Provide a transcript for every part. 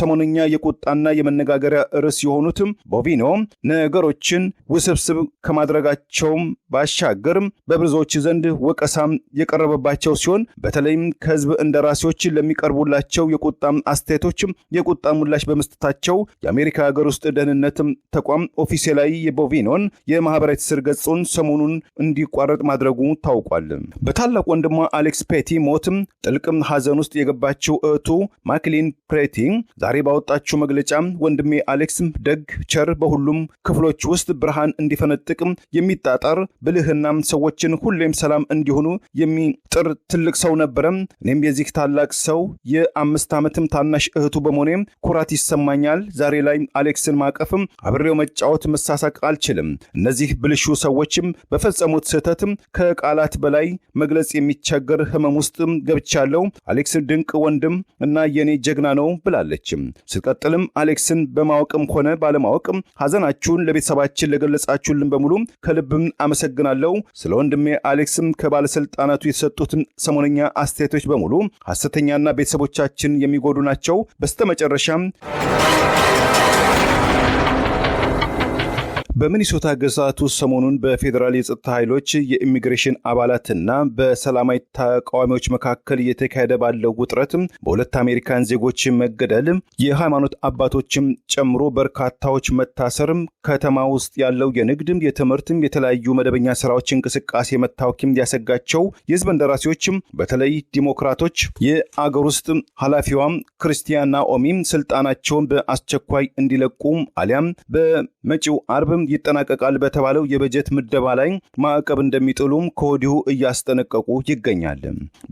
ሰሞነኛ የቁጣና የመነጋገሪያ ርዕስ የሆኑት ቦቪኖ ነገሮችን ውስብስብ ከማድረጋቸውም ባሻገር በብዙዎች ዘንድ ወቀሳም የቀረበባቸው ሲሆን በተለይም ከህዝብ እንደራሴዎች ለሚቀርቡላቸው የቁጣ አስተያየቶች የቁጣ ምላሽ በመስጠታቸው የአሜሪካ ሀገር ውስጥ ደህንነት ተቋም ኦፊሴላዊ የቦቪኖን የማህበራዊ ትስስር ገጹን ሰሞኑን እንዲቋረጥ ማድረጉ ታውቋል። በታላቅ ወንድሟ አሌክስ ፔቲ ሞት ጥልቅ ሐዘን ውስጥ የገባችው እህቱ ማክሊን ፔቲ ዛሬ ባወጣችው መግለጫ ወንድሜ አሌክስ ደግ፣ ቸር፣ በሁሉም ክፍሎች ውስጥ ብርሃን እንዲፈነጥቅ የሚጣጣር ብልህና ሰዎችን ሁሌም ሰላም እንዲሆኑ የሚጥር ትልቅ ሰው ነበረ። እኔም የዚህ ታላቅ ሰው የ5 ዓመትም ታናሽ እህቱ በመሆኔ ኩራት ይሰማኛል። ዛሬ ላይ አሌክስን ማቀፍም አብሬው መጫወት መሳሳቅ አልችልም። እነዚህ ብልሹ ሰዎችም በፈጸሙት ስህተትም ከቃላት በላይ መግለጽ የሚቸገር ህመም ውስጥ ገብቻለሁ። አሌክስ ድንቅ ወንድም እና የኔ ጀግና ነው ብላለች። ስትቀጥልም አሌክስን በማወቅም ሆነ ባለማወቅም ሐዘናችሁን ለቤተሰባችን ለገለጻችሁልን በሙሉ ከልብም አመሰግናለሁ። ስለ ወንድሜ አሌክስም ከባለስልጣናቱ የተሰጡትን ሰሞነኛ አስተያየቶች በሙሉ ሐሰተኛና ቤተሰቦቻችን የሚጎዱ ናቸው። በስተመጨረሻም በሚኒሶታ ግዛት ውስጥ ሰሞኑን በፌዴራል የጸጥታ ኃይሎች የኢሚግሬሽን አባላትና በሰላማዊ ተቃዋሚዎች መካከል እየተካሄደ ባለው ውጥረት በሁለት አሜሪካን ዜጎች መገደል፣ የሃይማኖት አባቶችም ጨምሮ በርካታዎች መታሰር፣ ከተማ ውስጥ ያለው የንግድ፣ የትምህርት፣ የተለያዩ መደበኛ ስራዎች እንቅስቃሴ መታወክም ያሰጋቸው የህዝብ እንደራሴዎች በተለይ ዲሞክራቶች የአገር ውስጥ ኃላፊዋ ክርስቲያን ናኦሚ ስልጣናቸውን በአስቸኳይ እንዲለቁ አሊያም በመጪው አርብ ይጠናቀቃል በተባለው የበጀት ምደባ ላይ ማዕቀብ እንደሚጥሉም ከወዲሁ እያስጠነቀቁ ይገኛል።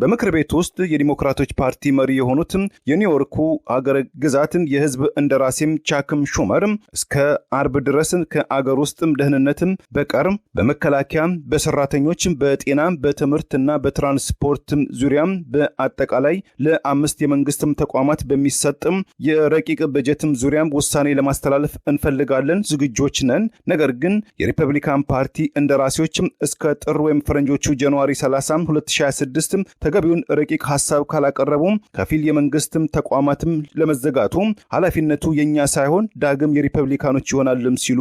በምክር ቤት ውስጥ የዲሞክራቶች ፓርቲ መሪ የሆኑት የኒውዮርኩ ሀገረ ግዛት የህዝብ እንደራሴም ቻክም ሹመር እስከ አርብ ድረስ ከአገር ውስጥ ደህንነት በቀር በመከላከያ፣ በሰራተኞች፣ በጤና፣ በትምህርትና በትራንስፖርት ዙሪያ በአጠቃላይ ለ5 የመንግስት ተቋማት በሚሰጥ የረቂቅ በጀት ዙሪያ ውሳኔ ለማስተላለፍ እንፈልጋለን፣ ዝግጆች ነን። ነገር ግን የሪፐብሊካን ፓርቲ እንደራሴዎች እስከ ጥር ወይም ፈረንጆቹ ጃንዋሪ 30 2026 ተገቢውን ረቂቅ ሐሳብ ካላቀረቡ ከፊል የመንግስት ተቋማትም ለመዘጋቱ ኃላፊነቱ የኛ ሳይሆን ዳግም የሪፐብሊካኖች ይሆናልም ሲሉ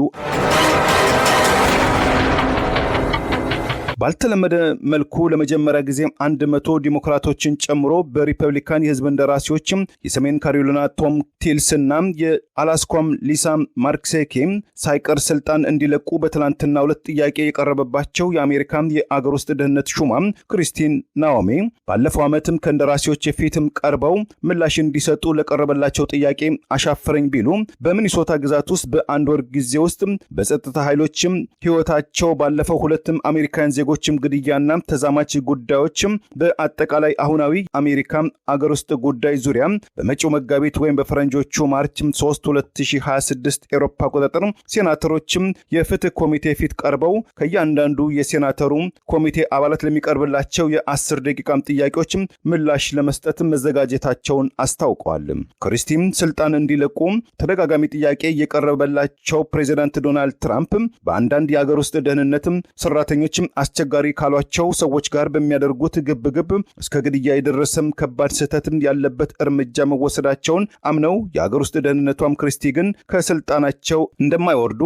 ባልተለመደ መልኩ ለመጀመሪያ ጊዜ 100 ዲሞክራቶችን ጨምሮ በሪፐብሊካን የህዝብ እንደራሴዎች የሰሜን ካሮላይና ቶም ቲልስና የአላስኳም ሊሳ ማርክሴኪ ሳይቀር ስልጣን እንዲለቁ በትላንትናው ዕለት ጥያቄ የቀረበባቸው የአሜሪካ የአገር ውስጥ ደህንነት ሹማ ክርስቲያን ናኦሚ ባለፈው ዓመትም ከእንደራሴዎች የፊትም ቀርበው ምላሽ እንዲሰጡ ለቀረበላቸው ጥያቄ አሻፈረኝ ቢሉ በሚኒሶታ ግዛት ውስጥ በአንድ ወር ጊዜ ውስጥ በጸጥታ ኃይሎችም ህይወታቸው ባለፈው ሁለትም አሜሪካን ዜጎችም ግድያና ተዛማች ጉዳዮችም በአጠቃላይ አሁናዊ አሜሪካ አገር ውስጥ ጉዳይ ዙሪያ በመጪው መጋቢት ወይም በፈረንጆቹ ማርች 3 2026 ኤሮፓ አቆጣጠር ሴናተሮችም የፍትህ ኮሚቴ ፊት ቀርበው ከያንዳንዱ የሴናተሩ ኮሚቴ አባላት ለሚቀርብላቸው የ10 ደቂቃ ጥያቄዎች ምላሽ ለመስጠት መዘጋጀታቸውን አስታውቀዋል። ክርስቲያን ስልጣን እንዲለቁ ተደጋጋሚ ጥያቄ የቀረበላቸው ፕሬዚዳንት ዶናልድ ትራምፕ በአንዳንድ የአገር ውስጥ ደህንነት ሰራተኞች አስቸጋሪ ካሏቸው ሰዎች ጋር በሚያደርጉት ግብግብ እስከ ግድያ የደረሰም ከባድ ስህተትም ያለበት እርምጃ መወሰዳቸውን አምነው የአገር ውስጥ ደህንነቷም ክርስቲ ግን ከስልጣናቸው እንደማይወርዱ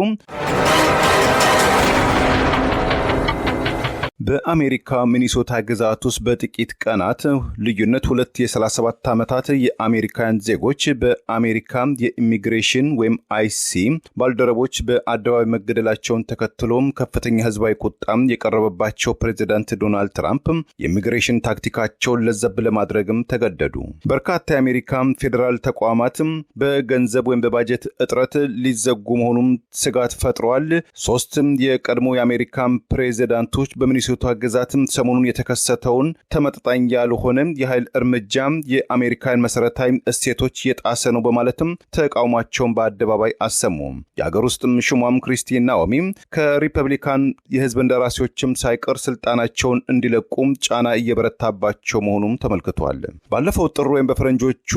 በአሜሪካ ሚኒሶታ ግዛት ውስጥ በጥቂት ቀናት ልዩነት ሁለት የ37 ዓመታት የአሜሪካን ዜጎች በአሜሪካ የኢሚግሬሽን ወይም አይሲ ባልደረቦች በአደባባይ መገደላቸውን ተከትሎም ከፍተኛ ህዝባዊ ቁጣም የቀረበባቸው ፕሬዚዳንት ዶናልድ ትራምፕ የኢሚግሬሽን ታክቲካቸውን ለዘብ ለማድረግም ተገደዱ። በርካታ የአሜሪካ ፌዴራል ተቋማት በገንዘብ ወይም በባጀት እጥረት ሊዘጉ መሆኑም ስጋት ፈጥረዋል። 3 የቀድሞ የአሜሪካ ፕሬዚዳንቶች በሚኒሶታ ግዛትም ሰሞኑን የተከሰተውን ተመጣጣኝ ያልሆነ የኃይል እርምጃ የአሜሪካን መሰረታዊ እሴቶች የጣሰ ነው በማለትም ተቃውሟቸውን በአደባባይ አሰሙ። የአገር ውስጥ ሹማም ክርስቲያን ናኦሚ ከሪፐብሊካን የህዝብ እንደራሴዎችም ሳይቀር ስልጣናቸውን እንዲለቁ ጫና እየበረታባቸው መሆኑም ተመልክቷል። ባለፈው ጥር ወይም በፈረንጆቹ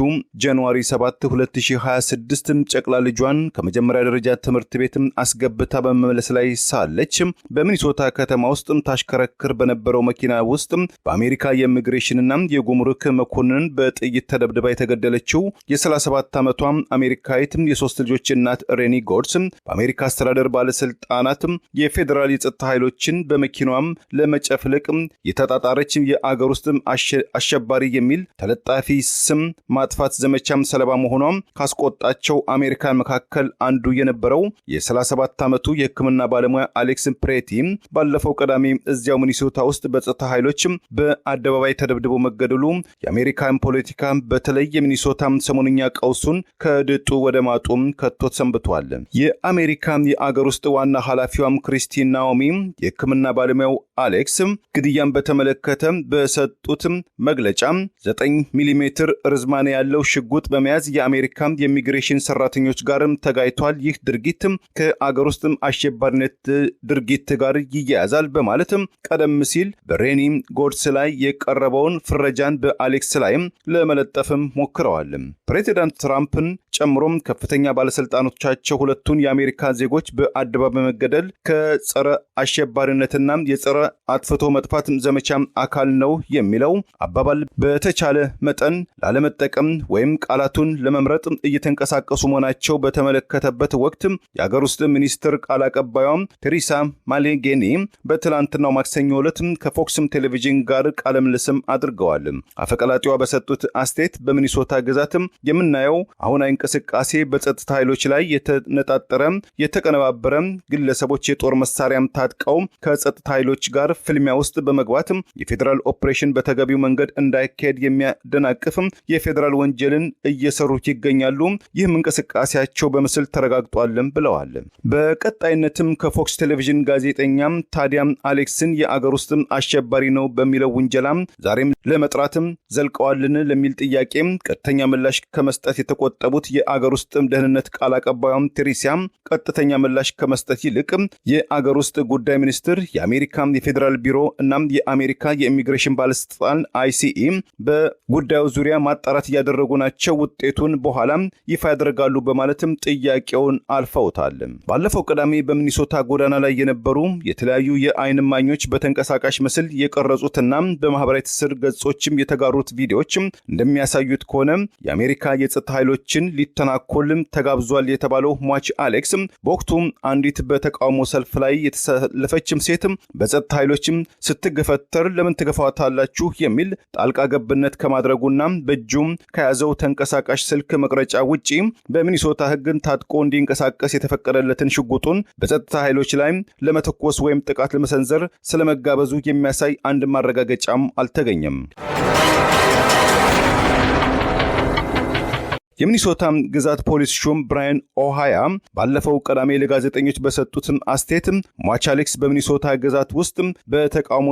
ጃንዋሪ 7 2026 ጨቅላ ልጇን ከመጀመሪያ ደረጃ ትምህርት ቤት አስገብታ በመመለስ ላይ ሳለች በሚኒሶታ ከተማ ውስጥ ታሽከረ ሲያሽከረክር በነበረው መኪና ውስጥ በአሜሪካ የኢሚግሬሽንና የጉምሩክ መኮንን በጥይት ተደብድባ የተገደለችው የ37 ዓመቷ አሜሪካዊት የሶስት ልጆች እናት ሬኒ ጎድስ በአሜሪካ አስተዳደር ባለስልጣናት የፌዴራል የጸጥታ ኃይሎችን በመኪናዋም ለመጨፍለቅ የተጣጣረች የአገር ውስጥ አሸባሪ የሚል ተለጣፊ ስም ማጥፋት ዘመቻም ሰለባ መሆኗም ካስቆጣቸው አሜሪካን መካከል አንዱ የነበረው የ37 ዓመቱ የሕክምና ባለሙያ አሌክስ ፕሬቲ ባለፈው ቀዳሚ እዚያው ሚኒሶታ ውስጥ በጸጥታ ኃይሎች በአደባባይ ተደብድቦ መገደሉ የአሜሪካን ፖለቲካ በተለይ የሚኒሶታ ሰሞንኛ ቀውሱን ከድጡ ወደ ማጡም ከቶት ሰንብቷል። የአሜሪካ የአገር ውስጥ ዋና ኃላፊዋም ክሪስቲን ናኦሚ የሕክምና ባለሙያው አሌክስ ግድያን በተመለከተ በሰጡት መግለጫ 9 ሚሜ ርዝማኔ ያለው ሽጉጥ በመያዝ የአሜሪካ የኢሚግሬሽን ሰራተኞች ጋርም ተጋይቷል። ይህ ድርጊት ከአገር ውስጥ አሸባሪነት ድርጊት ጋር ይያያዛል በማለትም ቀደም ሲል በሬኒ ጎድስ ላይ የቀረበውን ፍረጃን በአሌክስ ላይም ለመለጠፍም ሞክረዋል። ፕሬዚዳንት ትራምፕን ጨምሮም ከፍተኛ ባለስልጣኖቻቸው ሁለቱን የአሜሪካ ዜጎች በአደባባይ መገደል ከጸረ አሸባሪነትና የጸረ አጥፍቶ መጥፋት ዘመቻ አካል ነው የሚለው አባባል በተቻለ መጠን ላለመጠቀም ወይም ቃላቱን ለመምረጥ እየተንቀሳቀሱ መሆናቸው በተመለከተበት ወቅት የአገር ውስጥ ሚኒስትር ቃል አቀባዩም ቴሪሳ ማሌጌኒ በትላንትናው ማክሰኞ ዕለት ከፎክስም ቴሌቪዥን ጋር ቃለ ምልልስም አድርገዋል። አፈቀላጤዋ በሰጡት አስተያየት በሚኒሶታ ግዛትም የምናየው አሁናዊ እንቅስቃሴ በጸጥታ ኃይሎች ላይ የተነጣጠረ የተቀነባበረ ግለሰቦች የጦር መሳሪያም ታጥቀው ከጸጥታ ኃይሎች ጋር ፍልሚያ ውስጥ በመግባት የፌዴራል ኦፕሬሽን በተገቢው መንገድ እንዳይካሄድ የሚያደናቅፍ የፌዴራል ወንጀልን እየሰሩ ይገኛሉ። ይህም እንቅስቃሴያቸው በምስል ተረጋግጧልም ብለዋል። በቀጣይነትም ከፎክስ ቴሌቪዥን ጋዜጠኛም ታዲያም አሌክስን የአገር ውስጥ አሸባሪ ነው በሚለው ውንጀላ ዛሬም ለመጥራትም ዘልቀዋልን ለሚል ጥያቄ ቀጥተኛ ምላሽ ከመስጠት የተቆጠቡት የአገር ውስጥ ደህንነት ቃል አቀባዩም ቴሪሲያም ቀጥተኛ ምላሽ ከመስጠት ይልቅ የአገር ውስጥ ጉዳይ ሚኒስትር የአሜሪካ የፌዴራል ቢሮ እናም የአሜሪካ የኢሚግሬሽን ባለስልጣን አይሲኢ በጉዳዩ ዙሪያ ማጣራት እያደረጉ ናቸው፣ ውጤቱን በኋላ ይፋ ያደርጋሉ በማለትም ጥያቄውን አልፈውታል። ባለፈው ቅዳሜ በሚኒሶታ ጎዳና ላይ የነበሩ የተለያዩ የአይን እማኞች በተንቀሳቃሽ ምስል የቀረጹትና በማህበራዊ ትስስር ገጾችም የተጋሩት ቪዲዮዎች እንደሚያሳዩት ከሆነ የአሜሪካ የጸጥታ ኃይሎችን ሊተናኮል ተጋብዟል የተባለው ሟች አሌክስ በወቅቱ አንዲት በተቃውሞ ሰልፍ ላይ የተሰለፈችም ሴት በጸጥታ ኃይሎችም ስትገፈተር ለምን ትገፋታላችሁ የሚል ጣልቃ ገብነት ከማድረጉና በእጁም ከያዘው ተንቀሳቃሽ ስልክ መቅረጫ ውጪ በሚኒሶታ ሕግን ታጥቆ እንዲንቀሳቀስ የተፈቀደለትን ሽጉጡን በጸጥታ ኃይሎች ላይ ለመተኮስ ወይም ጥቃት ለመሰንዘር ስለመጋበዙ የሚያሳይ አንድ ማረጋገጫም አልተገኘም። የሚኒሶታ ግዛት ፖሊስ ሹም ብራያን ኦሃያ ባለፈው ቀዳሜ ለጋዜጠኞች በሰጡት አስተያየት ሟች አሌክስ በሚኒሶታ ግዛት ውስጥ በተቃውሞ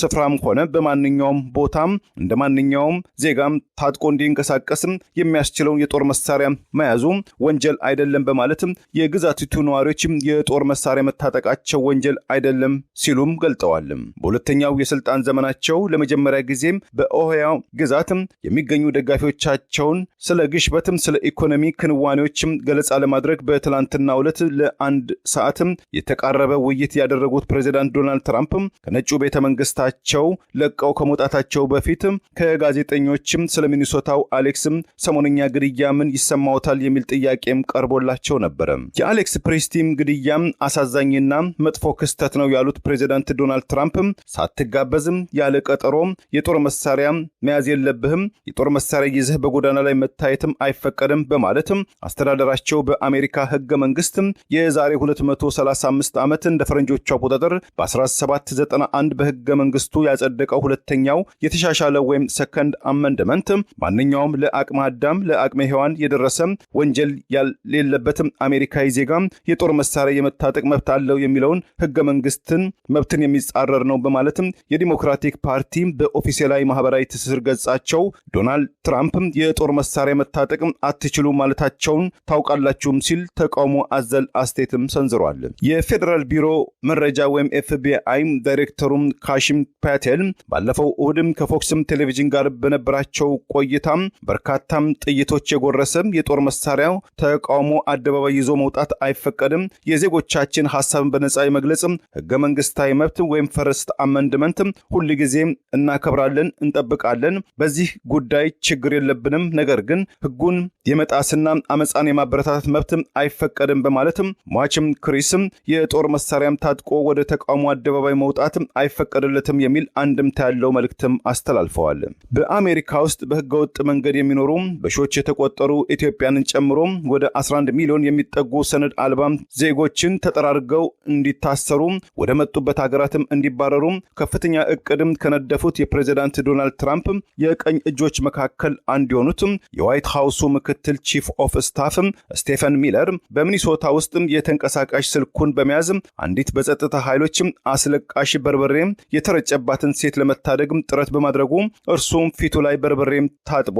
ስፍራም ሆነ በማንኛውም ቦታም እንደማንኛውም ዜጋም ታጥቆ እንዲንቀሳቀስ የሚያስችለውን የጦር መሳሪያ መያዙ ወንጀል አይደለም በማለት የግዛቲቱ ነዋሪዎች የጦር መሳሪያ መታጠቃቸው ወንጀል አይደለም ሲሉም ገልጠዋል። በሁለተኛው የስልጣን ዘመናቸው ለመጀመሪያ ጊዜ በኦሃዮ ግዛት የሚገኙ ደጋፊዎቻቸውን ስለ ግሽበት ስለ ኢኮኖሚ ክንዋኔዎችም ገለጻ ለማድረግ በትላንትናው ዕለት ለአንድ ሰዓትም የተቃረበ ውይይት ያደረጉት ፕሬዚዳንት ዶናልድ ትራምፕ ከነጩ ቤተ መንግስታቸው ለቀው ከመውጣታቸው በፊት ከጋዜጠኞችም ስለ ሚኒሶታው አሌክስም ሰሞንኛ ግድያ ምን ይሰማዎታል የሚል ጥያቄም ቀርቦላቸው ነበር። የአሌክስ ፕሬስቲም ግድያም አሳዛኝና መጥፎ ክስተት ነው ያሉት ፕሬዚዳንት ዶናልድ ትራምፕ ሳትጋበዝም ያለ ቀጠሮ የጦር መሳሪያ መያዝ የለብህም፣ የጦር መሳሪያ ይዘህ በጎዳና ላይ መታየትም አይፈቀድም በማለትም አስተዳደራቸው በአሜሪካ ህገ መንግስት የዛሬ 235 ዓመት እንደ ፈረንጆቹ አቆጣጠር በ1791 በህገ መንግስቱ ያጸደቀው ሁለተኛው የተሻሻለ ወይም ሰከንድ አመንድመንት ማንኛውም ለአቅመ አዳም ለአቅመ ሔዋን የደረሰ ወንጀል የሌለበት አሜሪካዊ ዜጋ የጦር መሳሪያ የመታጠቅ መብት አለው የሚለውን ህገ መንግስትን መብትን የሚጻረር ነው በማለትም የዲሞክራቲክ ፓርቲ በኦፊሴላዊ ማህበራዊ ትስስር ገጻቸው ዶናልድ ትራምፕ የጦር መሳሪያ መታጠቅ አትችሉ ማለታቸውን ታውቃላችሁም ሲል ተቃውሞ አዘል አስተያየትም ሰንዝሯል። የፌዴራል ቢሮ መረጃ ወይም FBI ዳይሬክተሩም ካሺም ፓቴል ባለፈው እሁድም ከፎክስም ቴሌቪዥን ጋር በነበራቸው ቆይታም በርካታም ጥይቶች የጎረሰ የጦር መሳሪያው ተቃውሞ አደባባይ ይዞ መውጣት አይፈቀድም፣ የዜጎቻችን ሐሳብን በነጻ የመግለጽ ህገ መንግስታዊ መብት ወይም ፈርስት አመንድመንት ሁሉ ጊዜ እናከብራለን፣ እንጠብቃለን። በዚህ ጉዳይ ችግር የለብንም። ነገር ግን ህጉን የመጣስና አመጻን የማበረታታት መብት አይፈቀድም በማለትም ሟችም ክሪስም የጦር መሳሪያም ታጥቆ ወደ ተቃውሞ አደባባይ መውጣት አይፈቀድለትም የሚል አንድምታ ያለው መልእክትም አስተላልፈዋል። በአሜሪካ ውስጥ በህገወጥ መንገድ የሚኖሩ በሺዎች የተቆጠሩ ኢትዮጵያንን ጨምሮ ወደ 11 ሚሊዮን የሚጠጉ ሰነድ አልባ ዜጎችን ተጠራርገው እንዲታሰሩ ወደ መጡበት ሀገራትም እንዲባረሩ ከፍተኛ እቅድም ከነደፉት የፕሬዝዳንት ዶናልድ ትራምፕ የቀኝ እጆች መካከል አንዱ የሆኑት የዋይት ሃውሱ ምክትል ቺፍ ኦፍ ስታፍ ስቴፈን ሚለር በሚኒሶታ ውስጥ የተንቀሳቃሽ ስልኩን በመያዝ አንዲት በጸጥታ ኃይሎች አስለቃሽ በርበሬ የተረጨባትን ሴት ለመታደግ ጥረት በማድረጉ እርሱም ፊቱ ላይ በርበሬም ታጥቦ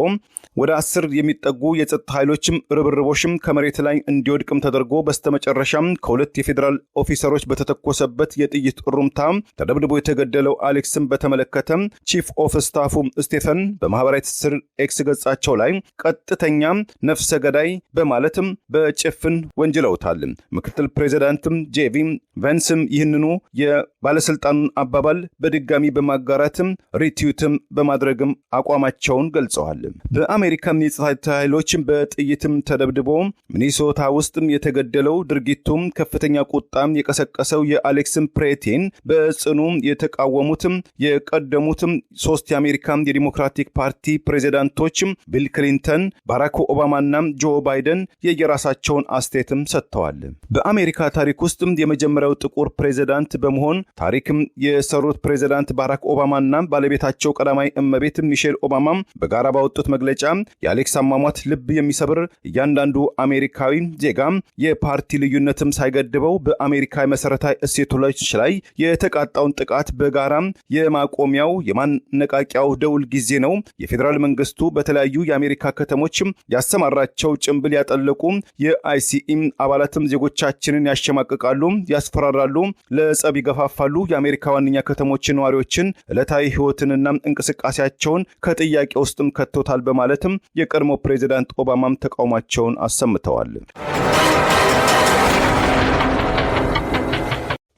ወደ 10 የሚጠጉ የጸጥታ ኃይሎችም ርብርቦሽም ከመሬት ላይ እንዲወድቅም ተደርጎ በስተመጨረሻም ከሁለት የፌዴራል ኦፊሰሮች በተተኮሰበት የጥይት ሩምታ ተደብድቦ የተገደለው አሌክስን በተመለከተ ቺፍ ኦፍ ስታፉ ስቴፈን በማህበራዊ ትስስር ኤክስ ገጻቸው ላይ ቀጥተኛ ነፍሰ ገዳይ በማለትም በጭፍን ወንጅለውታል። ምክትል ፕሬዚዳንትም ጄቪ ቫንስም ይህንኑ የባለስልጣኑን አባባል በድጋሚ በማጋራትም ሪትዊትም በማድረግም አቋማቸውን ገልጸዋል። በአሜሪካም የጸጥታ ኃይሎችም በጥይትም ተደብድቦ ሚኒሶታ ውስጥም የተገደለው ድርጊቱም ከፍተኛ ቁጣም የቀሰቀሰው የአሌክስን ፕሬቲን በጽኑ የተቃወሙትም የቀደሙትም 3 የአሜሪካ የዲሞክራቲክ ፓርቲ ፕሬዚዳንቶችም ቢል ክሊንተን፣ ባራክ ኦባማና ጆ ባይደን የየራሳቸውን አስተያየትም ሰጥተዋል። በአሜሪካ ታሪክ ውስጥም የመጀመሪያው ጥቁር ፕሬዚዳንት በመሆን ታሪክም የሰሩት ፕሬዚዳንት ባራክ ኦባማና ባለቤታቸው ቀዳማዊ እመቤት ሚሼል ኦባማ በጋራ ባወጡት መግለጫ የአሌክስ አሟሟት ልብ የሚሰብር እያንዳንዱ አሜሪካዊ ዜጋ የፓርቲ ልዩነትም ሳይገድበው በአሜሪካ መሰረታዊ እሴቶች ላይ የተቃጣውን ጥቃት በጋራ የማቆሚያው የማነቃቂያው ደውል ጊዜ ነው። የፌዴራል መንግስቱ በተለያዩ የአሜሪካ ከተሞች ያሰማራቸው ጭንብል ያጠለቁ የአይሲኢ አባላትም ዜጎቻችንን ያሸማቅቃሉ፣ ያስፈራራሉ፣ ለጸብ ይገፋፋሉ፣ የአሜሪካ ዋነኛ ከተሞች ነዋሪዎችን ዕለታዊ ህይወትንና እንቅስቃሴያቸውን ከጥያቄ ውስጥም ከቶታል በማለትም የቀድሞ ፕሬዚዳንት ኦባማም ተቃውሟቸውን አሰምተዋል።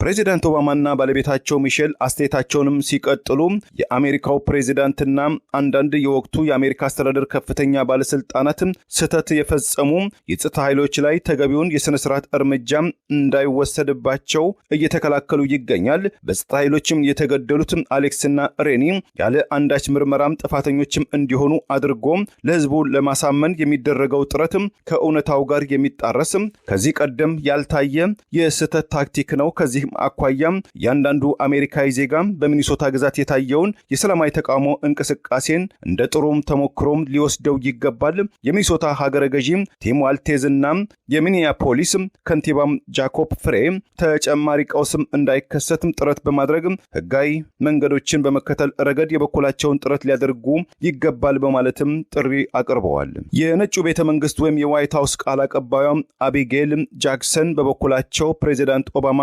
ፕሬዚዳንት ኦባማና ባለቤታቸው ሚሼል አስተያየታቸውንም ሲቀጥሉ የአሜሪካው ፕሬዚዳንትና አንዳንድ የወቅቱ የአሜሪካ አስተዳደር ከፍተኛ ባለስልጣናት ስህተት የፈጸሙ የጸጥታ ኃይሎች ላይ ተገቢውን የሥነ ሥርዓት እርምጃ እንዳይወሰድባቸው እየተከላከሉ ይገኛል። በጸጥታ ኃይሎችም የተገደሉት አሌክስና ሬኒ ያለ አንዳች ምርመራም ጥፋተኞችም እንዲሆኑ አድርጎ ለህዝቡ ለማሳመን የሚደረገው ጥረት ከእውነታው ጋር የሚጣረስ ከዚህ ቀደም ያልታየ የስህተት ታክቲክ ነው። ከዚህ አኳያም ያንዳንዱ አሜሪካዊ ዜጋ በሚኒሶታ ግዛት የታየውን የሰላማዊ ተቃውሞ እንቅስቃሴን እንደ ጥሩም ተሞክሮም ሊወስደው ይገባል። የሚኒሶታ ሀገረ ገዢ ቲም ዋልቴዝና የሚኒያፖሊስ ከንቲባም ጃኮብ ፍሬ ተጨማሪ ቀውስም እንዳይከሰትም ጥረት በማድረግ ህጋዊ መንገዶችን በመከተል ረገድ የበኩላቸውን ጥረት ሊያደርጉ ይገባል በማለትም ጥሪ አቅርበዋል። የነጩ ቤተ መንግስት ወይም የዋይት ሃውስ ቃል አቀባዩ አቢጌል ጃክሰን በበኩላቸው ፕሬዚዳንት ኦባማ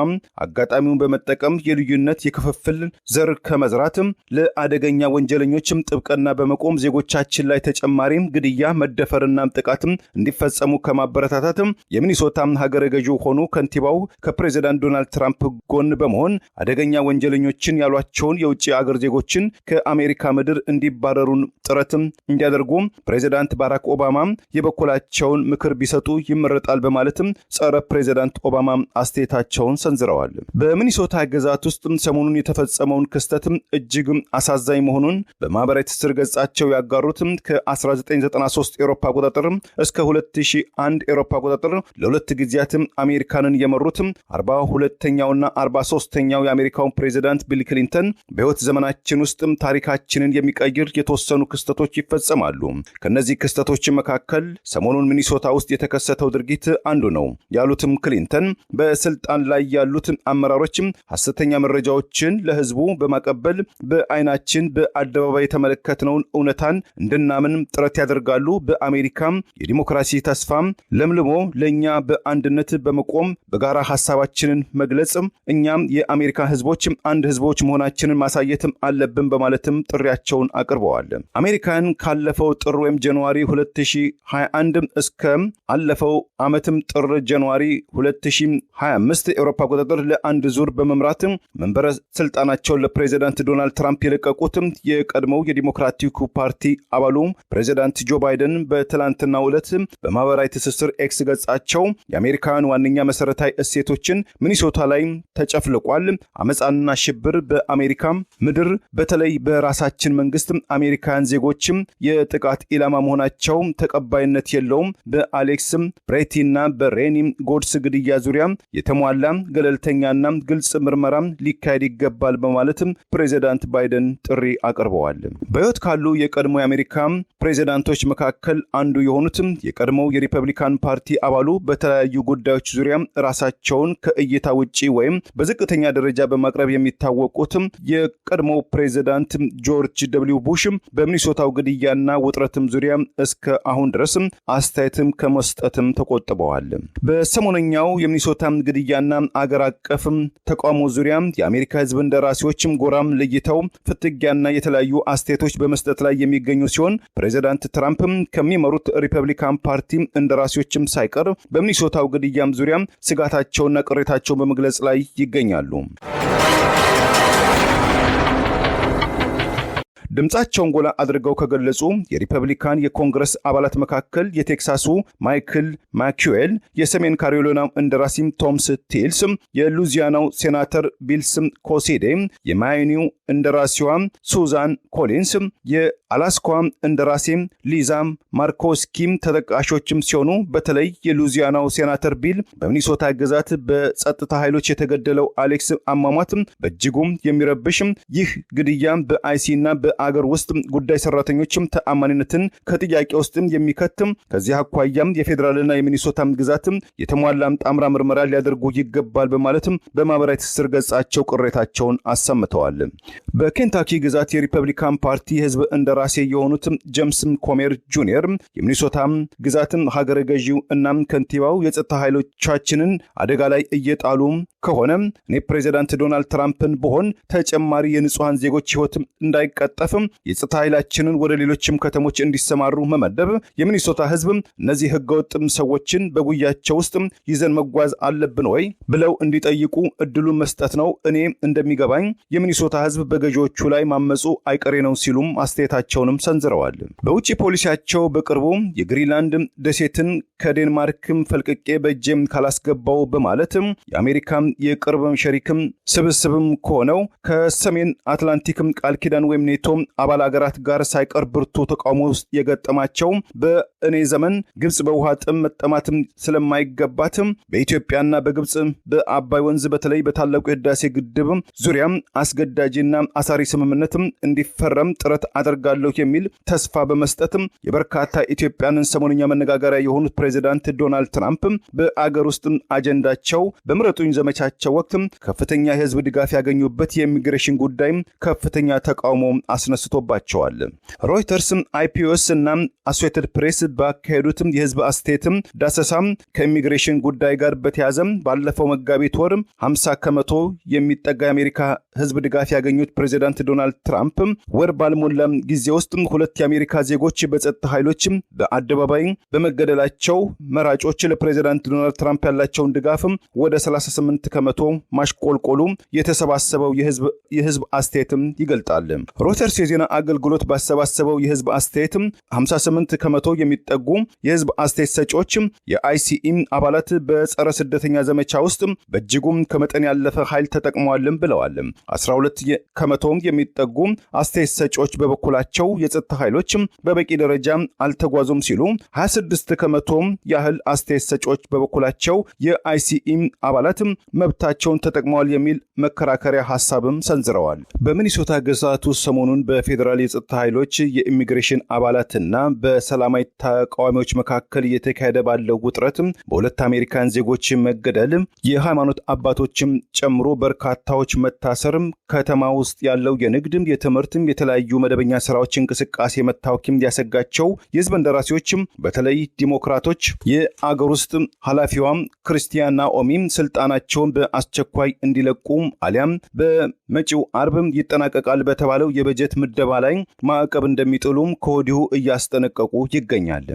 አጋጣሚውን በመጠቀም የልዩነት የክፍፍል ዘር ከመዝራትም ለአደገኛ ወንጀለኞችም ጥብቅና በመቆም ዜጎቻችን ላይ ተጨማሪም ግድያ፣ መደፈርና ጥቃትም እንዲፈጸሙ ከማበረታታትም የሚኒሶታ ሀገረ ገዢ ሆኑ ከንቲባው ከፕሬዚዳንት ዶናልድ ትራምፕ ጎን በመሆን አደገኛ ወንጀለኞችን ያሏቸውን የውጭ አገር ዜጎችን ከአሜሪካ ምድር እንዲባረሩን ጥረትም እንዲያደርጉ ፕሬዚዳንት ባራክ ኦባማ የበኩላቸውን ምክር ቢሰጡ ይመረጣል በማለትም ጸረ ፕሬዚዳንት ኦባማ አስተያየታቸውን ሰንዝረዋል። በሚኒሶታ ግዛት ውስጥ ሰሞኑን የተፈጸመውን ክስተትም እጅግ አሳዛኝ መሆኑን በማህበራዊ ትስስር ገጻቸው ያጋሩት ከ1993 ኤሮፓ አቆጣጠር እስከ 2001 ኤሮፓ አቆጣጠር ለሁለት ጊዜያት አሜሪካንን የመሩት 42ኛውና 43ኛው የአሜሪካው ፕሬዚዳንት ቢል ክሊንተን በህይወት ዘመናችን ውስጥ ታሪካችንን የሚቀይር የተወሰኑ ክስተቶች ይፈጸማሉ። ከነዚህ ክስተቶች መካከል ሰሞኑን ሚኒሶታ ውስጥ የተከሰተው ድርጊት አንዱ ነው ያሉትም ክሊንተን በስልጣን ላይ ያሉት አመራሮችም ሐሰተኛ መረጃዎችን ለህዝቡ በማቀበል በአይናችን በአደባባይ የተመለከትነውን እውነታን እንድናምን ጥረት ያደርጋሉ። በአሜሪካም የዲሞክራሲ ተስፋም ለምልሞ ለኛ በአንድነት በመቆም በጋራ ሐሳባችንን መግለጽ እኛም የአሜሪካ ህዝቦች አንድ ህዝቦች መሆናችንን ማሳየትም አለብን በማለትም ጥሪያቸውን አቅርበዋል። አሜሪካን ካለፈው ጥር ወይም ጃንዋሪ 2021 እስከ አለፈው ዓመትም ጥር ጃንዋሪ 2025 የአውሮፓ አቆጣጠር ለአንድ ዙር በመምራት መንበረ ስልጣናቸውን ለፕሬዚዳንት ዶናልድ ትራምፕ የለቀቁት የቀድሞው የዲሞክራቲክ ፓርቲ አባሉ ፕሬዚዳንት ጆ ባይደን በትላንትናው ዕለት በማህበራዊ ትስስር ኤክስ ገጻቸው የአሜሪካን ዋነኛ መሰረታዊ እሴቶችን ሚኒሶታ ላይ ተጨፍልቋል። አመጻና ሽብር በአሜሪካ ምድር በተለይ በራሳችን መንግስት አሜሪካን ዜጎችም የጥቃት ኢላማ መሆናቸው ተቀባይነት የለውም። በአሌክስ ብሬቲና በሬኒ ጎድስ ግድያ ዙሪያ የተሟላ ገለልተኛና ግልጽ ምርመራ ሊካሄድ ይገባል በማለትም ፕሬዚዳንት ባይደን ጥሪ አቅርበዋል። በሕይወት ካሉ የቀድሞ የአሜሪካ ፕሬዚዳንቶች መካከል አንዱ የሆኑትም የቀድሞው የሪፐብሊካን ፓርቲ አባሉ በተለያዩ ጉዳዮች ዙሪያ ራሳቸውን ከእይታ ውጪ ወይም በዝቅተኛ ደረጃ በማቅረብ የሚታወቁትም የቀድሞው ፕሬዚዳንት ጆርጅ ደብሊው ቡሽ በሚኒሶታው ግድያና ውጥረትም ዙሪያ እስከ አሁን ድረስም አስተያየትም ከመስጠትም ተቆጥበዋል። በሰሞነኛው የሚኒሶታ ግድያና አገር አቀፍም ተቃውሞ ዙሪያ የአሜሪካ ህዝብ እንደራሴዎችም ጎራም ለይተው ፍትጊያና የተለያዩ አስተያየቶች በመስጠት ላይ የሚገኙ ሲሆን ፕሬዚዳንት ትራምፕም ከሚመሩት ሪፐብሊካን ፓርቲ እንደራሴዎችም ሳይቀር በሚኒሶታው ግድያም ዙሪያ ስጋታቸውና ቅሬታቸውን በመግለጽ ላይ ይገኛሉ። ድምጻቸውን ጎላ አድርገው ከገለጹ የሪፐብሊካን የኮንግረስ አባላት መካከል የቴክሳሱ ማይክል ማኪዌል፣ የሰሜን ካሮላይናው እንደራሲም ቶም ስቲልስ፣ የሉዚያናው ሴናተር ቢልስ ኮሲዴ፣ የማይኒው እንደራሲዋ ሱዛን ኮሊንስ፣ የአላስኳ እንደራሴ ሊዛ ማርኮስኪም ተጠቃሾችም ሲሆኑ በተለይ የሉዚያናው ሴናተር ቢል በሚኒሶታ ግዛት በጸጥታ ኃይሎች የተገደለው አሌክስ አሟሟት በእጅጉም የሚረብሽ ይህ ግድያ በአይሲና አገር ውስጥ ጉዳይ ሰራተኞችም ተአማኒነትን ከጥያቄ ውስጥ የሚከትም ከዚህ አኳያም የፌደራልና የሚኒሶታ ግዛት የተሟላም ጣምራ ምርመራ ሊያደርጉ ይገባል በማለትም በማህበራዊ ትስስር ገጻቸው ቅሬታቸውን አሰምተዋል። በኬንታኪ ግዛት የሪፐብሊካን ፓርቲ ህዝብ እንደራሴ የሆኑት ጄምስ ኮሜር ጁኒየር የሚኒሶታ ግዛትም ሀገረ ገዢው እናም ከንቲባው የጸጥታ ኃይሎቻችንን አደጋ ላይ እየጣሉ ከሆነ እኔ ፕሬዚዳንት ዶናልድ ትራምፕን በሆን ተጨማሪ የንጹሃን ዜጎች ህይወት እንዳይቀጠፍ የጸጥታ ኃይላችንን ወደ ሌሎችም ከተሞች እንዲሰማሩ መመደብ፣ የሚኒሶታ ህዝብ እነዚህ ህገወጥም ሰዎችን በጉያቸው ውስጥ ይዘን መጓዝ አለብን ወይ ብለው እንዲጠይቁ እድሉን መስጠት ነው። እኔ እንደሚገባኝ የሚኒሶታ ህዝብ በገዢዎቹ ላይ ማመጹ አይቀሬ ነው ሲሉም አስተያየታቸውንም ሰንዝረዋል። በውጭ ፖሊሲያቸው በቅርቡ የግሪንላንድ ደሴትን ከዴንማርክም ፈልቅቄ በእጄም ካላስገባው በማለትም የአሜሪካ የቅርብ ሸሪክም ስብስብም ከሆነው ከሰሜን አትላንቲክም ቃል ኪዳን ወይም ኔቶ አባል ሀገራት ጋር ሳይቀር ብርቱ ተቃውሞ ውስጥ የገጠማቸው በእኔ ዘመን ግብጽ በውሃ ጥም መጠማትም ስለማይገባትም በኢትዮጵያና በግብጽ በአባይ ወንዝ በተለይ በታላቁ የህዳሴ ግድብ ዙሪያ አስገዳጅና አሳሪ ስምምነትም እንዲፈረም ጥረት አደርጋለሁ የሚል ተስፋ በመስጠትም የበርካታ ኢትዮጵያንን ሰሞንኛ መነጋገሪያ የሆኑት ፕሬዚዳንት ዶናልድ ትራምፕ በአገር ውስጥ አጀንዳቸው በምረጡኝ ዘመቻቸው ወቅት ከፍተኛ የህዝብ ድጋፍ ያገኙበት የኢሚግሬሽን ጉዳይ ከፍተኛ ተቃውሞ አስነስቶባቸዋል። ሮይተርስ፣ አይፒኦስ እና አሶሲኤትድ ፕሬስ ባካሄዱት የህዝብ አስተያየት ዳሰሳ ከኢሚግሬሽን ጉዳይ ጋር በተያያዘ ባለፈው መጋቢት ወር 50% የሚጠጋ የአሜሪካ ህዝብ ድጋፍ ያገኙት ፕሬዚዳንት ዶናልድ ትራምፕ ወር ባልሞላ ጊዜ ውስጥ ሁለት የአሜሪካ ዜጎች በጸጥታ ኃይሎች በአደባባይ በመገደላቸው መራጮች ለፕሬዚዳንት ዶናልድ ትራምፕ ያላቸውን ድጋፍ ወደ 38% ማሽቆልቆሉ የተሰባሰበው የህዝብ አስተያየትም ይገልጣል። ሮይተርስ የዜና አገልግሎት ባሰባሰበው የህዝብ አስተያየት 58% የሚጠጉ የህዝብ አስተያየት ሰጪዎች የአይሲኢ አባላት በጸረ ስደተኛ ዘመቻ ውስጥ በእጅጉም ከመጠን ያለፈ ኃይል ተጠቅመዋልም ብለዋል። 12% የሚጠጉ አስተያየት ሰጪዎች በበኩላቸው የጸጥታ ኃይሎች በበቂ ደረጃ አልተጓዙም ሲሉ፣ 26% ያህል አስተያየት ሰጪዎች በበኩላቸው የአይሲኢ አባላት መብታቸውን ተጠቅመዋል የሚል መከራከሪያ ሐሳብም ሰንዝረዋል። በሚኒሶታ ግዛቱ ሰሞኑን በፌዴራል የጸጥታ ኃይሎች የኢሚግሬሽን አባላትና በሰላማዊ ተቃዋሚዎች መካከል እየተካሄደ ባለው ውጥረት በሁለት አሜሪካን ዜጎች መገደል፣ የሃይማኖት አባቶችም ጨምሮ በርካታዎች መታሰር፣ ከተማ ውስጥ ያለው የንግድ፣ የትምህርት፣ የተለያዩ መደበኛ ስራዎች እንቅስቃሴ መታወክም ያሰጋቸው የህዝብ እንደራሴዎች በተለይ ዲሞክራቶች የአገር ውስጥ ኃላፊዋ ክርስቲያን ናኦሚ ስልጣናቸውን በአስቸኳይ እንዲለቁ አሊያም በመጪው አርብ ይጠናቀቃል በተባለው የበጀት ምደባ ላይ ማዕቀብ እንደሚጥሉም ከወዲሁ እያስጠነቀቁ ይገኛል።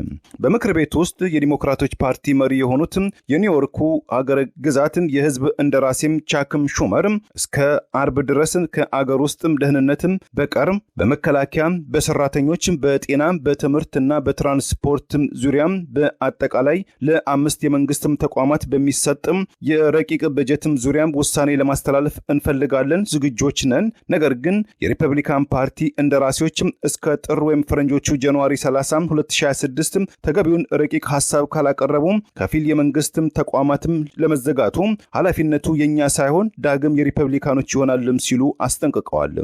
በምክር ቤት ውስጥ የዲሞክራቶች ፓርቲ መሪ የሆኑት የኒውዮርኩ ሀገረ ግዛት የህዝብ እንደራሴም ቻክም ሹመር እስከ አርብ ድረስ ከአገር ውስጥ ደህንነት በቀር በመከላከያ፣ በሰራተኞች፣ በጤና፣ በትምህርትና በትራንስፖርት ዙሪያ በአጠቃላይ ለአምስት የመንግስት ተቋማት በሚሰጥ የረቂቅ በጀትም ዙሪያ ውሳኔ ለማስተላለፍ እንፈልጋለን፣ ዝግጆች ነን። ነገር ግን የሪፐብሊካን ፓርቲ እንደራሴዎች እስከ ጥር ወይም ፈረንጆቹ ጃንዋሪ 30 2026 ተገቢውን ረቂቅ ሐሳብ ካላቀረቡ ከፊል የመንግስት ተቋማትም ለመዘጋቱ ኃላፊነቱ የኛ ሳይሆን ዳግም የሪፐብሊካኖች ይሆናልም ሲሉ አስጠንቅቀዋል።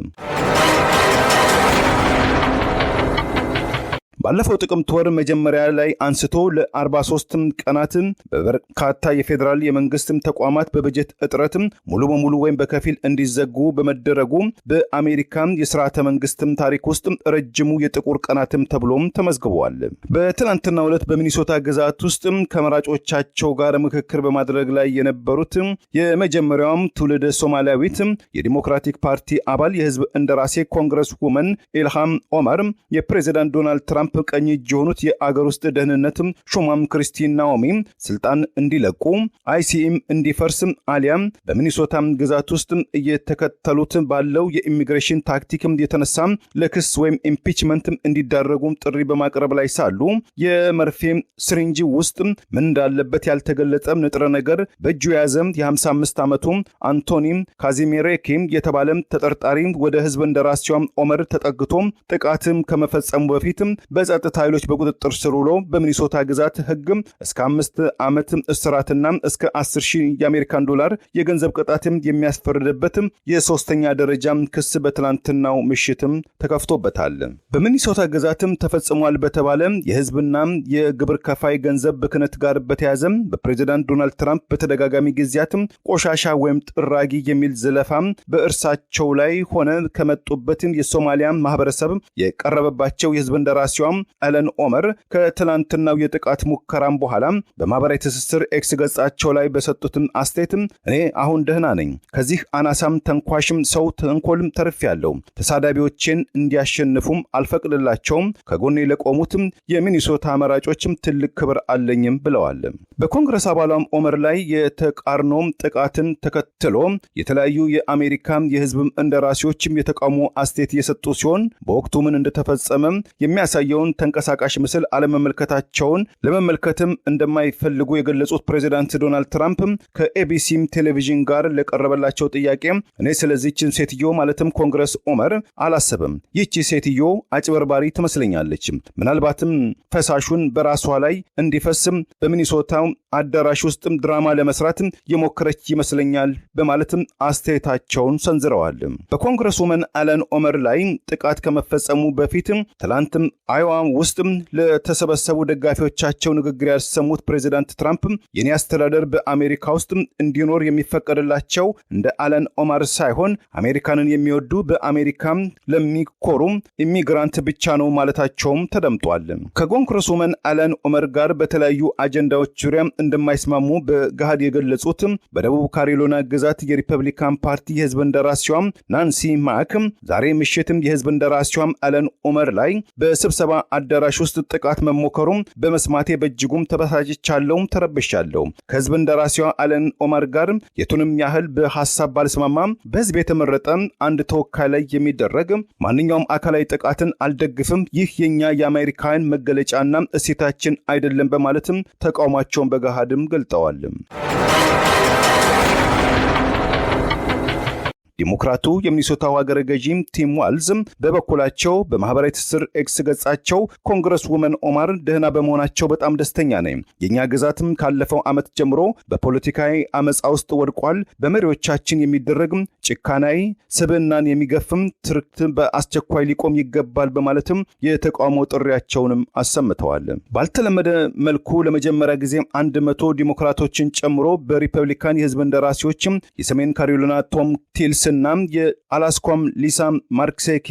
ባለፈው ጥቅምት ወር መጀመሪያ ላይ አንስቶ ለ43 ቀናት በበርካታ የፌዴራል የመንግስት ተቋማት በበጀት እጥረት ሙሉ በሙሉ ወይም በከፊል እንዲዘጉ በመደረጉ በአሜሪካ የሥርዓተ መንግስት ታሪክ ውስጥ ረጅሙ የጥቁር ቀናትም ተብሎም ተመዝግቧል። በትናንትናው ዕለት በሚኒሶታ ግዛት ውስጥ ከመራጮቻቸው ጋር ምክክር በማድረግ ላይ የነበሩት የመጀመሪያውም ትውልደ ሶማሊያዊት የዲሞክራቲክ ፓርቲ አባል የህዝብ እንደራሴ ኮንግረስ ውመን ኢልሃም ኦመር የፕሬዚዳንት ዶናልድ ትራምፕ ቀኝ እጅ የሆኑት የአገር ውስጥ ደህንነት ሹማም ክርስቲያን ናኦሚ ስልጣን እንዲለቁ፣ አይሲኤም እንዲፈርስ አሊያም በሚኒሶታ ግዛት ውስጥ እየተከተሉት ባለው የኢሚግሬሽን ታክቲክ የተነሳ ለክስ ወይም ኢምፒችመንት እንዲዳረጉ ጥሪ በማቅረብ ላይ ሳሉ የመርፌ ስሪንጅ ውስጥ ምን እንዳለበት ያልተገለጸ ንጥረ ነገር በእጁ የያዘ የ55 ዓመቱ አንቶኒ ካዚሜሬኪ የተባለ ተጠርጣሪ ወደ ህዝብ እንደራሴው ኦመር ተጠግቶ ጥቃትም ከመፈጸሙ በፊት በጸጥታ ኃይሎች በቁጥጥር ስር ውሎ በሚኒሶታ ግዛት ህግ እስከ 5 ዓመት እስራትና እስከ 10,000 የአሜሪካን ዶላር የገንዘብ ቅጣትም የሚያስፈርድበት የሶስተኛ ደረጃ ክስ በትላንትናው ምሽትም ተከፍቶበታል። በሚኒሶታ ግዛትም ተፈጽሟል በተባለ የህዝብና የግብር ከፋይ ገንዘብ ብክነት ጋር በተያያዘ በፕሬዚዳንት ዶናልድ ትራምፕ በተደጋጋሚ ጊዜያት ቆሻሻ ወይም ጥራጊ የሚል ዘለፋ በእርሳቸው ላይ ሆነ ከመጡበት የሶማሊያ ማህበረሰብ የቀረበባቸው የህዝብ እንደራሴው አለን ኦመር ከትላንትናው የጥቃት ሙከራም በኋላ በማህበራዊ ትስስር ኤክስ ገጻቸው ላይ በሰጡትም አስተያየትም እኔ አሁን ደህና ነኝ፣ ከዚህ አናሳም ተንኳሽም ሰው ተንኮልም ተርፌያለሁ፣ ተሳዳቢዎችን እንዲያሸንፉም አልፈቅድላቸውም፣ ከጎኔ ለቆሙትም የሚኒሶታ መራጮችም ትልቅ ክብር አለኝም ብለዋል። በኮንግረስ አባሏም ኦመር ላይ የተቃርኖም ጥቃትን ተከትሎ የተለያዩ የአሜሪካ የህዝብ እንደራሴዎችም የተቃውሞ አስተያየት እየሰጡ ሲሆን በወቅቱ ምን እንደተፈጸመ የሚያሳየውን ተንቀሳቃሽ ምስል አለመመልከታቸውን ለመመልከትም እንደማይፈልጉ የገለጹት ፕሬዚዳንት ዶናልድ ትራምፕ ከኤቢሲም ቴሌቪዥን ጋር ለቀረበላቸው ጥያቄ እኔ ስለዚህችን ሴትዮ ማለትም ኮንግረስ ኦመር አላሰብም፣ ይህቺ ሴትዮ አጭበርባሪ ትመስለኛለች፣ ምናልባትም ፈሳሹን በራሷ ላይ እንዲፈስም በሚኒሶታ አዳራሽ ውስጥ ድራማ ለመስራት የሞከረች ይመስለኛል በማለትም አስተያየታቸውን ሰንዝረዋል። በኮንግረስ ውመን አለን ኦመር ላይ ጥቃት ከመፈጸሙ በፊት ትላንት አይዋ ውስጥ ለተሰበሰቡ ደጋፊዎቻቸው ንግግር ያሰሙት ፕሬዚዳንት ትራምፕ የኔ አስተዳደር በአሜሪካ ውስጥ እንዲኖር የሚፈቀድላቸው እንደ አለን ኦመር ሳይሆን አሜሪካንን የሚወዱ በአሜሪካ ለሚኮሩ ኢሚግራንት ብቻ ነው ማለታቸውም ተደምጧል። ከኮንግረስ ውመን አለን ኦመር ጋር በተለያዩ አጀንዳዎች ዙሪያ እንደማይስማሙ በገሃድ የገለጹት በደቡብ ካሮላይና ግዛት የሪፐብሊካን ፓርቲ የህዝብ እንደራሴዋ ናንሲ ማክ ዛሬ ምሽትም የህዝብ እንደራሴዋ አለን ኦመር ላይ በስብሰባ አዳራሽ ውስጥ ጥቃት መሞከሩም በመስማቴ በእጅጉም ተበሳጭቻለሁ፣ ተረብሻለሁ። ከህዝብ እንደራሴዋ አለን ኦመር ጋር የቱንም ያህል በሐሳብ ባልስማማም በህዝብ የተመረጠ አንድ ተወካይ ላይ የሚደረግ ማንኛውም አካላዊ ጥቃትን አልደግፍም፣ ይህ የኛ የአሜሪካውያን መገለጫና እሴታችን አይደለም በማለትም ተቃውሟቸውን በገሃድም ገልጠዋል። ዲሞክራቱ የሚኒሶታው ሀገረ ገዢ ቲም ዋልዝ በበኩላቸው በማህበራዊ ትስስር ኤክስ ገጻቸው ኮንግረስ ውመን ኦማር ደህና በመሆናቸው በጣም ደስተኛ ነኝ። የኛ ግዛትም ካለፈው ዓመት ጀምሮ በፖለቲካዊ አመጻ ውስጥ ወድቋል። በመሪዎቻችን የሚደረግ ጭካናዊ ስብዕናን የሚገፍም ትርክት በአስቸኳይ ሊቆም ይገባል በማለትም የተቃውሞ ጥሪያቸውንም አሰምተዋል። ባልተለመደ መልኩ ለመጀመሪያ ጊዜ 100 ዲሞክራቶችን ጨምሮ በሪፐብሊካን የህዝብ እንደራሴዎችም የሰሜን ካሮላይና ቶም ቲልስና የአላስኳም ሊሳ ማርክሴኬ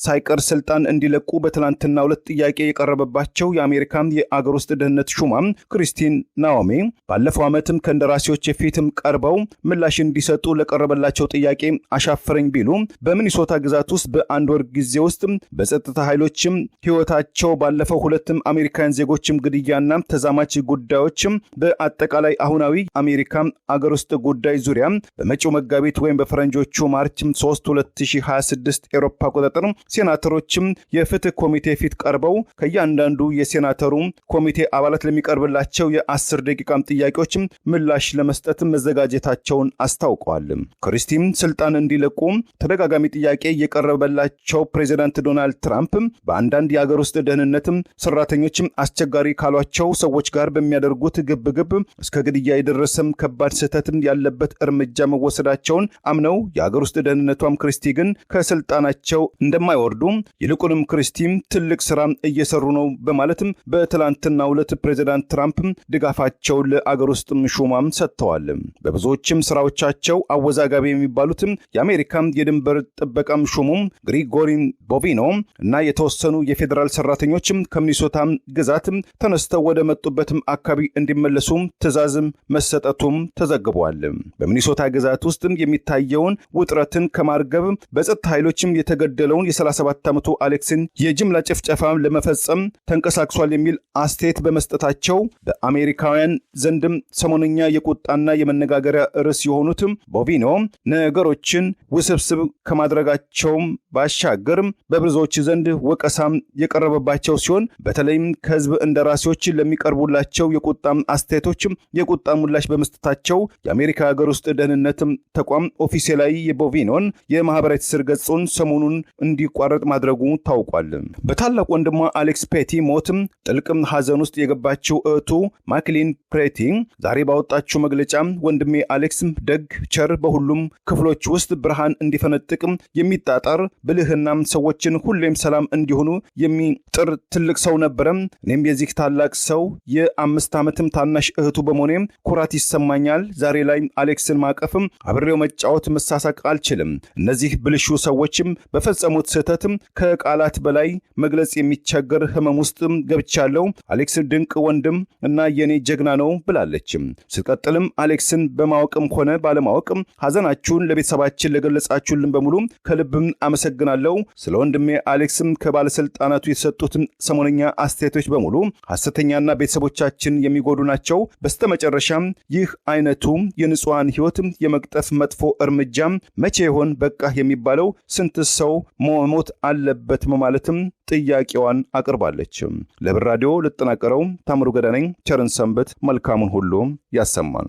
ሳይቀር ስልጣን እንዲለቁ በትላንትናው ዕለት ጥያቄ የቀረበባቸው የአሜሪካ የአገር ውስጥ ደህንነት ሹማም ክሪስቲን ናኦሚ ባለፈው ዓመትም ከእንደራሴዎች የፊትም ቀርበው ምላሽ እንዲሰጡ ለቀረበላቸው ጥያቄ አሻፈረኝ ቢሉ በሚኒሶታ ግዛት ውስጥ በአንድ ወር ጊዜ ውስጥ በጸጥታ ኃይሎችም ህይወታቸው ባለፈው ሁለትም አሜሪካን ዜጎችም ግድያና ተዛማች ጉዳዮችም በአጠቃላይ አሁናዊ አሜሪካ አገር ውስጥ ጉዳይ ዙሪያ በመጪው መጋቢት ወይም በፈረንጆቹ ማርች 3 2026 ኤሮፓ አቆጣጠር ሴናተሮችም የፍትህ ኮሚቴ ፊት ቀርበው ከእያንዳንዱ የሴናተሩ ኮሚቴ አባላት ለሚቀርብላቸው የ10 ደቂቃም ጥያቄዎችም ምላሽ ለመስጠት መዘጋጀታቸውን አስታውቀዋል። ክሪስቲን ስልጣን እንዲለቁ ተደጋጋሚ ጥያቄ የቀረበላቸው ፕሬዚዳንት ዶናልድ ትራምፕ በአንዳንድ የአገር ውስጥ ደህንነትም ሰራተኞችም አስቸጋሪ ካሏቸው ሰዎች ጋር በሚያደርጉት ግብግብ እስከ ግድያ የደረሰም ከባድ ስህተትም ያለበት እርምጃ መወሰዳቸውን አምነው የአገር ውስጥ ደህንነቷም ክሪስቲ ግን ከስልጣናቸው እንደማይወርዱ ይልቁንም ክሪስቲም ትልቅ ስራ እየሰሩ ነው በማለትም በትላንትናው ዕለት ፕሬዚዳንት ትራምፕ ድጋፋቸው ለአገር ውስጥ ሹማም ሰጥተዋል። በብዙዎችም ስራዎቻቸው አወዛጋቢ የሚባሉትም የአሜሪካ የድንበር ጥበቃም ሹሙም ግሪጎሪን ቦቪኖ እና የተወሰኑ የፌዴራል ሰራተኞችም ከሚኒሶታ ግዛት ተነስተው ወደ መጡበትም አካባቢ እንዲመለሱ ትዕዛዝም መሰጠቱም ተዘግቧል። በሚኒሶታ ግዛት ውስጥ የሚታየውን ውጥረትን ከማርገብ በጸጥታ ኃይሎችም የተገደለውን የ37 ዓመቱ አሌክስን የጅምላ ጭፍጨፋ ለመፈጸም ተንቀሳቅሷል የሚል አስተያየት በመስጠታቸው በአሜሪካውያን ዘንድም ሰሞነኛ የቁጣና የመነጋገሪያ ርዕስ የሆኑትም ቦቪኖ ነገሮችን ውስብስብ ከማድረጋቸውም ባሻገር በብዙዎች ዘንድ ወቀሳም የቀረበባቸው ሲሆን በተለይም ከህዝብ እንደራሴዎች ለሚቀርቡላቸው የቁጣም አስተያየቶችም የቁጣ ምላሽ በመስጠታቸው የአሜሪካ ሀገር ውስጥ ደህንነትም ተቋም ኦፊሴላዊ የቦቪኖን የማህበራዊ ትስስር ገጹን ሰሞኑን እንዲቋረጥ ማድረጉ ታውቋል። በታላቅ ወንድሟ አሌክስ ፔቲ ሞትም ጥልቅም ሐዘን ውስጥ የገባችው እህቱ ማክሊን ፕሬቲ ዛሬ ባወጣችው መግለጫ ወንድሜ አሌክስ ደግ፣ ቸር፣ በሁሉም ክፍሎች ውስጥ ብርሃን እንዲፈነጥቅም የሚጣጣር ብልህናም ሰዎችን ሁሌም ሰላም እንዲሆኑ የሚጥር ትልቅ ሰው ነበረ። እኔም የዚህ ታላቅ ሰው የ5 ዓመትም ታናሽ እህቱ በመሆኔም ኩራት ይሰማኛል። ዛሬ ላይ አሌክስን ማቀፍም አብሬው መጫወት መሳሳቅ አልችልም። እነዚህ ብልሹ ሰዎችም በፈጸሙት ስህተትም ከቃላት በላይ መግለጽ የሚቸገር ህመም ውስጥ ገብቻለሁ። አሌክስ ድንቅ ወንድም እና የኔ ጀግና ነው ብላለች። ስትቀጥልም አሌክስን በማወቅም ሆነ ባለማወቅም ሐዘናችሁን ለቤተሰባችን ለገለጻችሁልን በሙሉ ከልብም አመሰግናለሁ። ስለ ወንድሜ አሌክስም ከባለስልጣናቱ የተሰጡትን ሰሞነኛ አስተያየቶች በሙሉ ሐሰተኛና ቤተሰቦቻችን የሚጎዱ ናቸው። በስተመጨረሻም ይህ አይነቱ የንጹሃን ህይወት የመቅጠፍ መጥፎ እርምጃ መቼ ይሆን በቃ የሚባለው? ስንት ሰው መሞት አለበት በማለትም ጥያቄዋን አቅርባለች። ለብር ራዲዮ ለተጠናቀረው ታምሩ ገዳ ነኝ። ቸርን ሰንበት። መልካሙን ሁሉ ያሰማን።